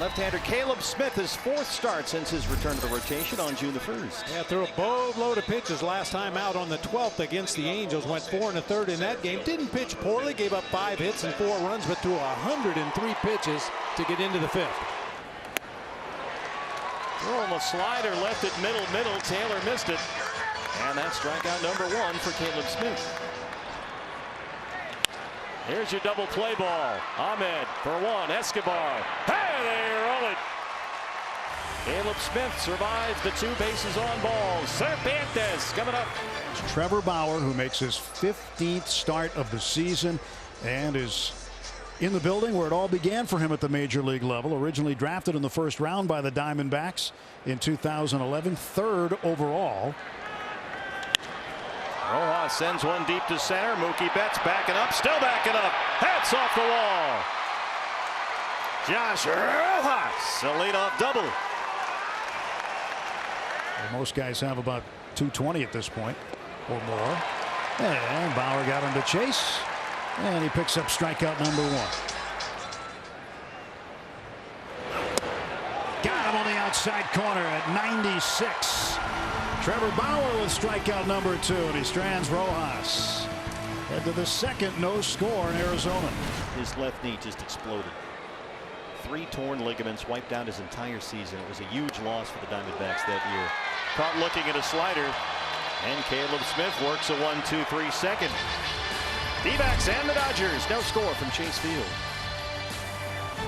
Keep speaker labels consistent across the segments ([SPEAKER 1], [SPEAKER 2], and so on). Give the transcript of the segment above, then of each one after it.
[SPEAKER 1] Left-hander Caleb Smith, his 4th start since his return to the rotation on June the 1st.
[SPEAKER 2] Yeah, threw a boatload of pitches last time out on the 12th against the Angels. Went 4 1/3 in that game. Didn't pitch poorly. Gave up 5 hits and 4 runs, but threw 103 pitches to get into the 5th.
[SPEAKER 1] Throwing a slider left it middle. Taylor missed it. And that's strikeout number 1 for Caleb Smith. Here's your double play ball. Ahmed for 1. Escobar. Hey, they roll it. Caleb Smith survives the 2 bases on balls. Cervantes coming up.
[SPEAKER 3] It's Trevor Bauer, who makes his 15th start of the season and is in the building where it all began for him at the major league level. Originally drafted in the 1st round by the Diamondbacks in 2011, 3rd overall.
[SPEAKER 1] Rojas sends one deep to center. Mookie Betts backing up, still backing up. Hits off the wall. Josh Rojas, a leadoff double.
[SPEAKER 3] Well, most guys have about 220 at this point or more. And Bauer got him to chase. And he picks up strikeout number 1. Got him on the outside corner at 96. Trevor Bauer with strikeout number 2, and he strands Rojas. Head to the 2nd no score in Arizona.
[SPEAKER 1] His left knee just exploded. 3 torn ligaments, wiped out his entire season. It was a huge loss for the Diamondbacks that year. Caught looking at a slider, and Caleb Smith works a 1-2-3 second. D-backs and the Dodgers, no score from Chase Field.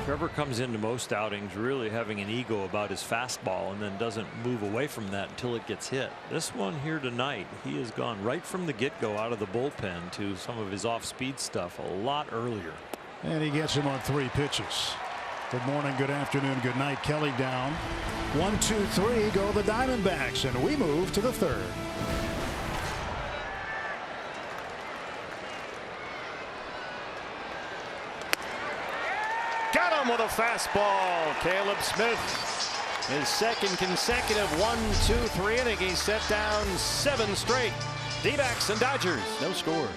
[SPEAKER 4] Trevor comes into most outings really having an ego about his fastball and then doesn't move away from that until it gets hit. This one here tonight, he has gone right from the get-go out of the bullpen to some of his off-speed stuff a lot earlier.
[SPEAKER 3] And he gets him on 3 pitches. Good morning, good afternoon, good night. Kelly down. 1, 2, 3 go the Diamondbacks, and we move to the 3rd.
[SPEAKER 1] Got him with a fastball. Caleb Smith, his 2nd consecutive 1-2-3 inning. He's set down 7 straight. D-backs and Dodgers, no score.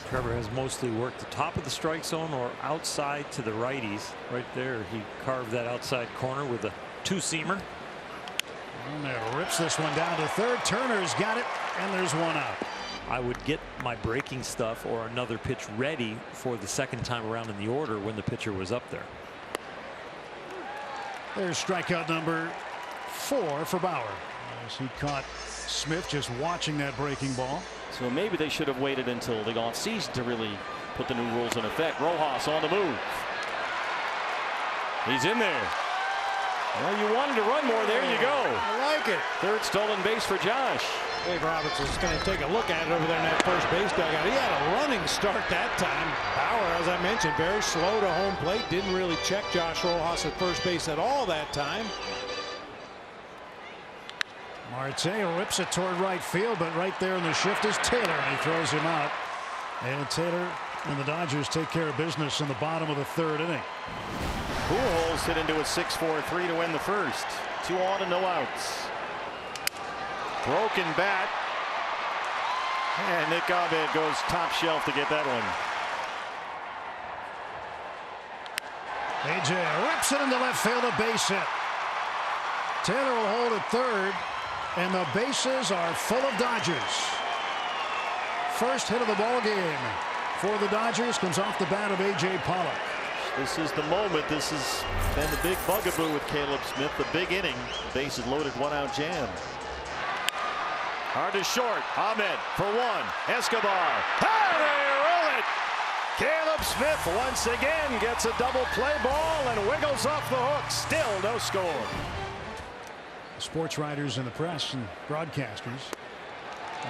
[SPEAKER 4] Trevor has mostly worked the top of the strike zone or outside to the righties. Right there, he carved that outside corner with a 2-seamer.
[SPEAKER 3] And rips this one down to 3rd. Turner's got it, and there's 1 out.
[SPEAKER 4] I would get my breaking stuff or another pitch ready for the 2nd time around in the order when the pitcher was up there.
[SPEAKER 3] There's strikeout number 4 for Bauer as he caught Smith just watching that breaking ball.
[SPEAKER 1] So maybe they should have waited until the offseason to really put the new rules in effect. Rojas on the move. He's in there. Well, you wanted to run more. There you go.
[SPEAKER 2] I like it.
[SPEAKER 1] 3rd stolen base for Josh.
[SPEAKER 2] Dave Roberts is going to take a look at it over there in that first base dugout. He had a running start that time. Bauer, as I mentioned, very slow to home plate. Didn't really check Josh Rojas at first base at all that time.
[SPEAKER 3] Marte rips it toward right field, but right there in the shift is Taylor, and he throws him out. And Taylor and the Dodgers take care of business in the bottom of the 3rd inning.
[SPEAKER 1] Pujols hit into a 6-4-3 to win the 1st. 2 on and no outs. Broken bat. And Nick Abed goes top shelf to get that one.
[SPEAKER 3] AJ rips it into left field, a base hit. Taylor will hold at 3rd, and the bases are full of Dodgers. First hit of the ball game for the Dodgers comes off the bat of AJ Pollock.
[SPEAKER 1] This is the moment. This has been the big bugaboo with Caleb Smith. The big inning. Bases loaded, 1-out jam. Hard to short. Ahmed for 1. Escobar. How they roll it! Caleb Smith once again gets a double play ball and wiggles off the hook. Still no score.
[SPEAKER 3] Sports writers and the press and broadcasters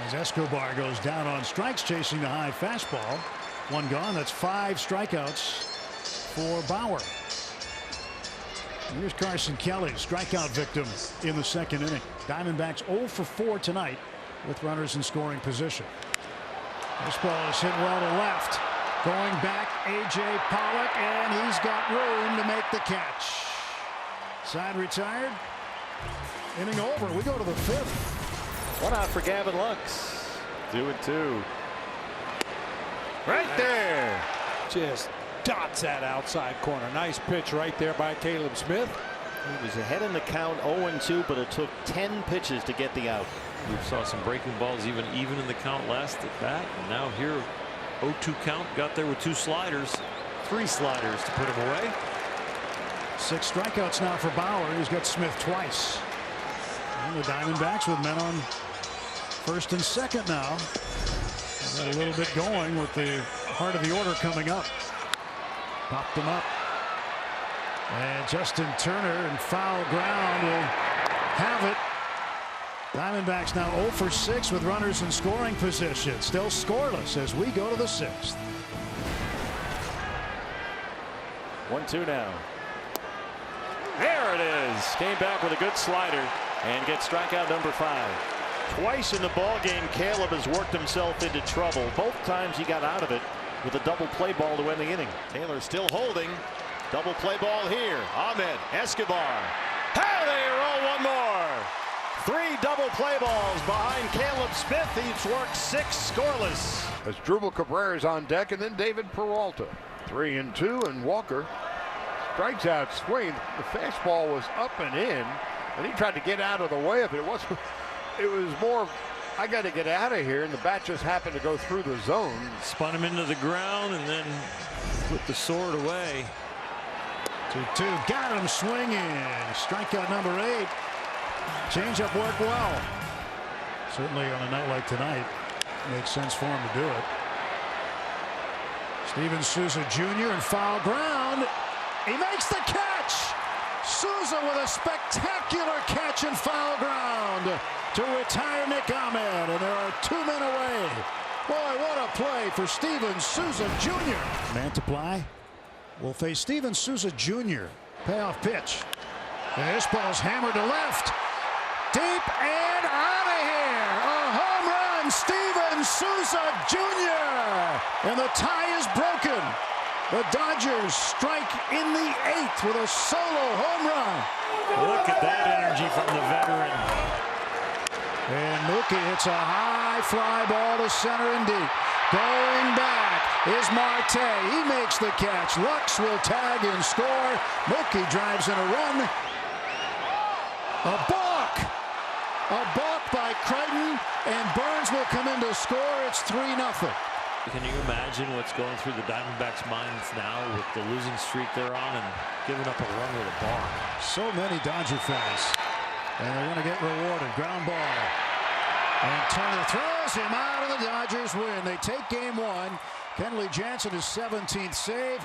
[SPEAKER 3] as Escobar goes down on strikes chasing the high fastball. 1 gone. That's 5 strikeouts for Bauer. Here's Carson Kelly, strikeout victim in the 2nd inning. Diamondbacks 0 for 4 tonight with runners in scoring position. This ball is hit well to left. Going back, AJ Pollock, and he's got room to make the catch. Side retired. Inning over. We go to the 5th.
[SPEAKER 1] 1 out for Gavin Lux. 2-2. Right there.
[SPEAKER 2] Just dots that outside corner. Nice pitch right there by Caleb Smith.
[SPEAKER 1] He was ahead in the count 0-2, but it took 10 pitches to get the out.
[SPEAKER 4] We saw some breaking balls even in the count last at bat. And now here 0-2 count, got there with 2 sliders, 3 sliders to put him away.
[SPEAKER 3] 6 strikeouts now for Bauer. He's got Smith twice. And the Diamondbacks with men on first and second now. Got a little bit going with the heart of the order coming up. Popped them up. And Justin Turner in foul ground will have it. Diamondbacks now 0 for 6 with runners in scoring position. Still scoreless as we go to the 6th.
[SPEAKER 1] 1-2 now. There it is. Came back with a good slider and gets strikeout number 5. Twice in the ball game, Caleb has worked himself into trouble. Both times he got out of it with a double play ball to end the inning. Taylor still holding. Double play ball here. Ahmed Escobar. Hey, they roll one more. 3 double play balls behind Caleb Smith. He's worked 6 scoreless.
[SPEAKER 5] As Drupal Cabrera is on deck, and then David Peralta. 3-2, and Walker strikes out swing. The fastball was up and in, and he tried to get out of the way of it. It was more, I got to get out of here, and the bat just happened to go through the zone.
[SPEAKER 4] Spun him into the ground and then put the sword away.
[SPEAKER 3] 2-2. Got him swinging. Strikeout number 8. Changeup worked well. Certainly on a night like tonight, makes sense for him to do it. Steven Souza Jr. in foul ground. He makes the catch. Souza with a spectacular catch in foul ground to retire Nick Ahmed, and there are 2 men away. Boy, what a play for Steven Souza Jr. Mantiply will face Steven Souza Jr. Payoff pitch. And this ball's hammered to left. Deep and out of here. A home run, Steven Souza Jr. And the tie is broken. The Dodgers strike in the 8th with a solo home run.
[SPEAKER 4] Look at that energy from the veteran.
[SPEAKER 3] And Mookie hits a high fly ball to center and deep. Going back is Marte. He makes the catch. Lux will tag and score. Mookie drives in a run. A balk. A balk by Crichton, and Burns will come in to score. It's 3-0.
[SPEAKER 4] Can you imagine what's going through the Diamondbacks' minds now with the losing streak they're on and giving up a run with a balk?
[SPEAKER 3] So many Dodger fans, and they're going to get rewarded. Ground ball. And Turner throws him out, and the Dodgers win. They take game 1. Kenley Jansen, his 17th save.